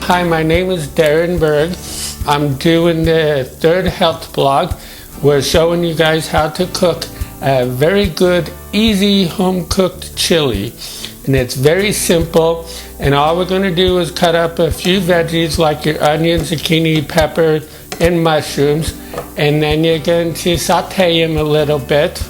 Hi, my name is Darren Berg. I'm doing the third health blog. We're showing you guys how to cook a very good, easy home-cooked chili. And it's very simple. And all we're going to do is cut up a few veggies like your onion, zucchini, pepper, and mushrooms. And then you're going to saute them a little bit.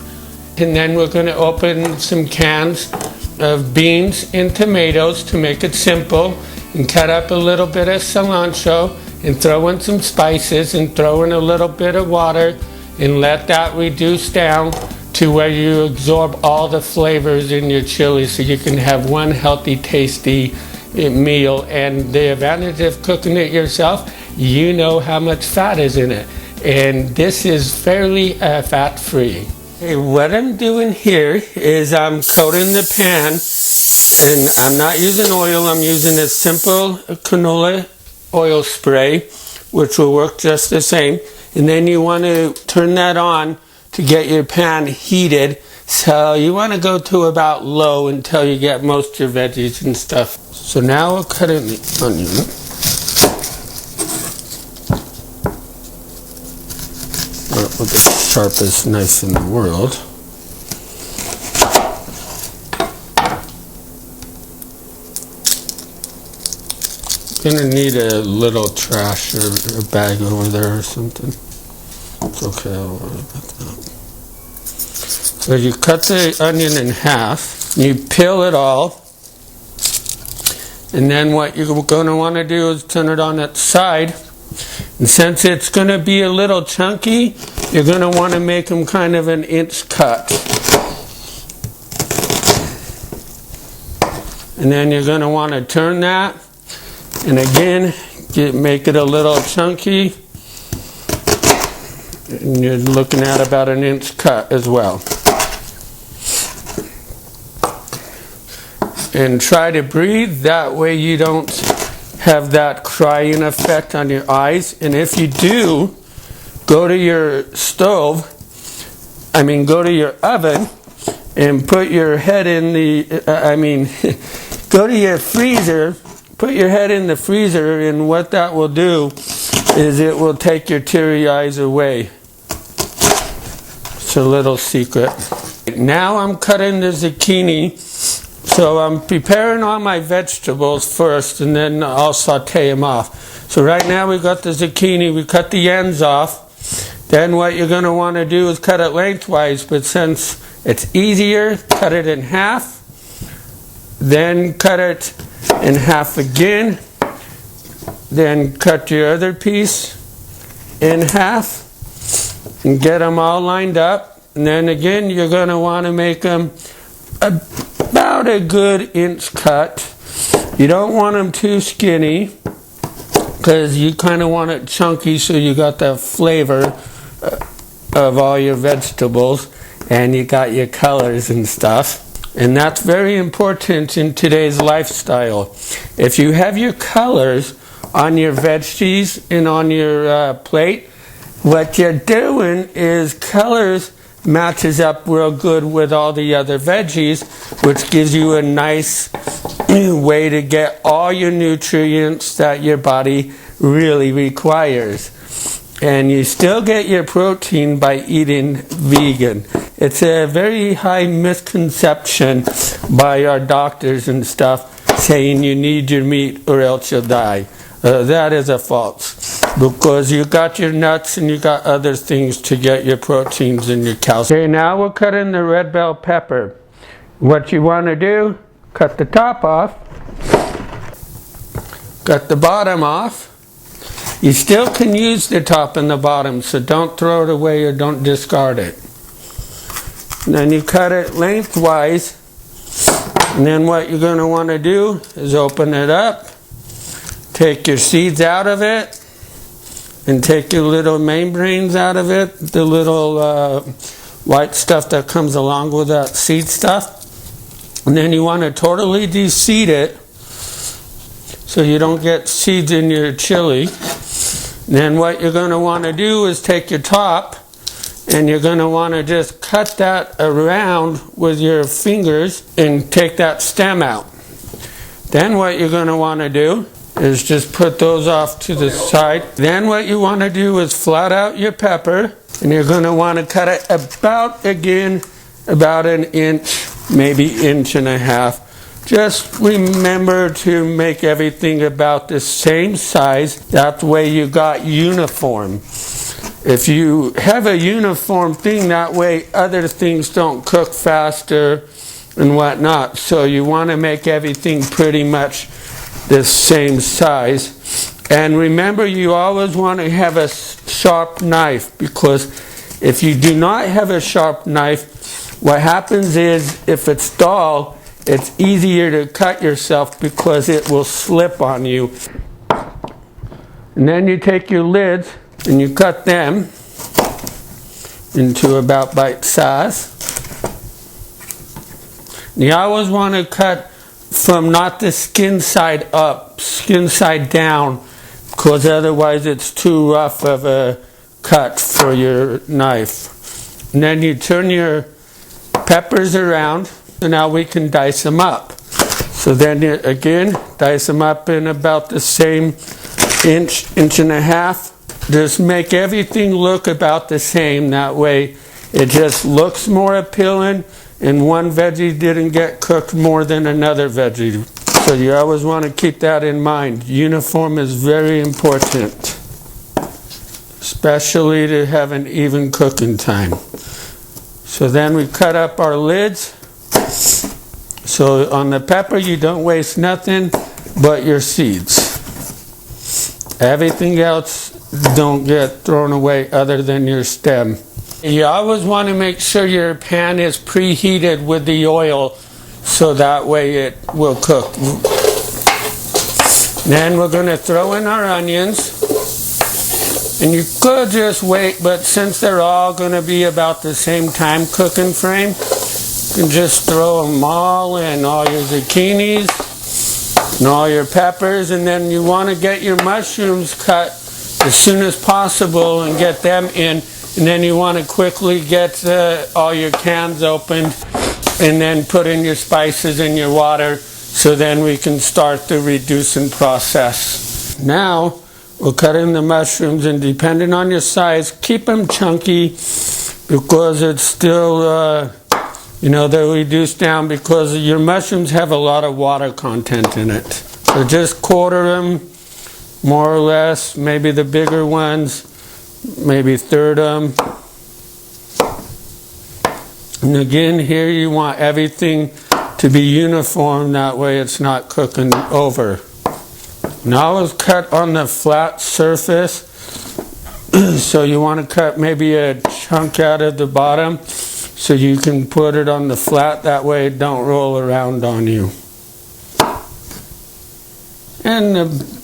And then we're going to open some cans of beans and tomatoes to make it simple. And cut up a little bit of cilantro and throw in some spices and throw in a little bit of water and let that reduce down to where you absorb all the flavors in your chili so you can have one healthy, tasty meal. And the advantage of cooking it yourself, you know how much fat is in it. And this is fairly fat-free. Okay, what I'm doing here is I'm coating the pan, and I'm not using oil, I'm using a simple canola oil spray, which will work just the same. And then you want to turn that on to get your pan heated. So you want to go to about low until you get most of your veggies and stuff. So now we'll cut in the onion. Not the sharpest knife in the world. Gonna need a little trash or a bag over there or something. It's okay, I'll worry about that. So you cut the onion in half, you peel it all, and then what you're gonna wanna do is turn it on its side. And since it's gonna be a little chunky, you're gonna wanna make them kind of an inch cut. And then you're gonna wanna turn that. And again, make it a little chunky. And you're looking at about an inch cut as well. And try to breathe, that way you don't have that crying effect on your eyes. And if you do, go to your stove, go to your oven and put your head in the, go to your freezer. Put your head in the freezer, and what that will do is it will take your teary eyes away. It's a little secret. Now I'm cutting the zucchini. So I'm preparing all my vegetables first, and then I'll saute them off. So right now we've got the zucchini. We cut the ends off. Then what you're going to want to do is cut it lengthwise, but since it's easier, cut it in half. Then cut it in half again, then cut your other piece in half and get them all lined up. And then again, you're going to want to make them about a good inch cut. You don't want them too skinny because you kind of want it chunky so you got the flavor of all your vegetables and you got your colors and stuff. And that's very important in today's lifestyle. If you have your colors on your veggies and on your plate, what you're doing is colors matches up real good with all the other veggies, which gives you a nice way to get all your nutrients that your body really requires. And you still get your protein by eating vegan. It's a very high misconception by our doctors and stuff saying you need your meat or else you'll die. That is a false, because you got your nuts and you got other things to get your proteins and your calcium. Okay, now we'll cut in the red bell pepper. What you want to do, cut the top off, cut the bottom off. You still can use the top and the bottom, so don't throw it away or don't discard it. And then you cut it lengthwise, and then what you're going to want to do is open it up, take your seeds out of it, and take your little membranes out of it, the little white stuff that comes along with that seed stuff. And then you want to totally de-seed it so you don't get seeds in your chili. And then what you're going to want to do is take your top and you're going to want to just cut that around with your fingers and take that stem out. Then what you're going to want to do is just put those off to the side. Then what you want to do is flat out your pepper, and you're going to want to cut it about an inch, maybe inch and a half. Just remember to make everything about the same size. That way you got uniform. If you have a uniform thing, that way other things don't cook faster and whatnot. So you want to make everything pretty much the same size. And remember, you always want to have a sharp knife, because if you do not have a sharp knife, what happens is if it's dull, it's easier to cut yourself because it will slip on you. And then you take your lids and you cut them into about bite size. You always want to cut from not the skin side up, skin side down, because otherwise it's too rough of a cut for your knife. And then you turn your peppers around, so now we can dice them up. So then you, again, dice them up in about the same inch and a half. Just make everything look about the same. That way it just looks more appealing, and one veggie didn't get cooked more than another veggie. So you always want to keep that in mind. Uniform is very important, especially to have an even cooking time. So then we cut up our lids. So on the pepper, you don't waste nothing but your seeds. Everything else don't get thrown away other than your stem. You always want to make sure your pan is preheated with the oil, so that way it will cook. Then we're going to throw in our onions. And you could just wait, but since they're all going to be about the same time cooking frame, you can just throw them all in, all your zucchinis and all your peppers. And then you want to get your mushrooms cut as soon as possible and get them in. And then you want to quickly get all your cans opened and then put in your spices and your water, so then we can start the reducing process. Now we'll cut in the mushrooms, and depending on your size, keep them chunky, because it's still, they're reduced down because your mushrooms have a lot of water content in it. So just quarter them, more or less, maybe the bigger ones, maybe third them. And again, here you want everything to be uniform, that way it's not cooking over. Now it's cut on the flat surface, so you want to cut maybe a chunk out of the bottom so you can put it on the flat, that way it don't roll around on you. And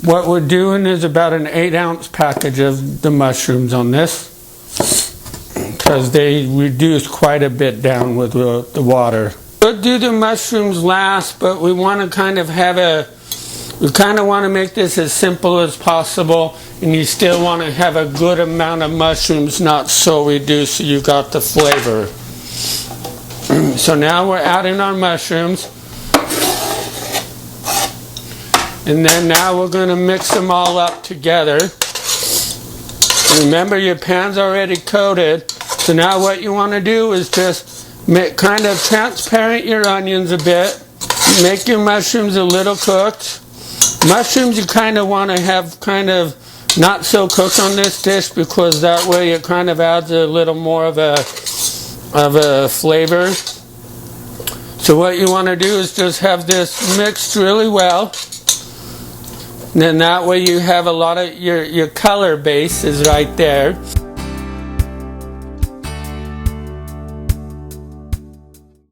what we're doing is about an 8-ounce package of the mushrooms on this, because they reduce quite a bit down with the water. We'll do the mushrooms last, but we want to kind of want to make this as simple as possible, and you still want to have a good amount of mushrooms, not so reduced so you got the flavor. So now we're adding our mushrooms, and then now we're going to mix them all up together. Remember, your pan's already coated, so now what you want to do is just kind of transparent your onions a bit, make your mushrooms a little cooked. Mushrooms you kind of want to have kind of not so cooked on this dish, because that way it kind of adds a little more of a flavor. So what you want to do is just have this mixed really well. And then that way you have a lot of your color base is right there.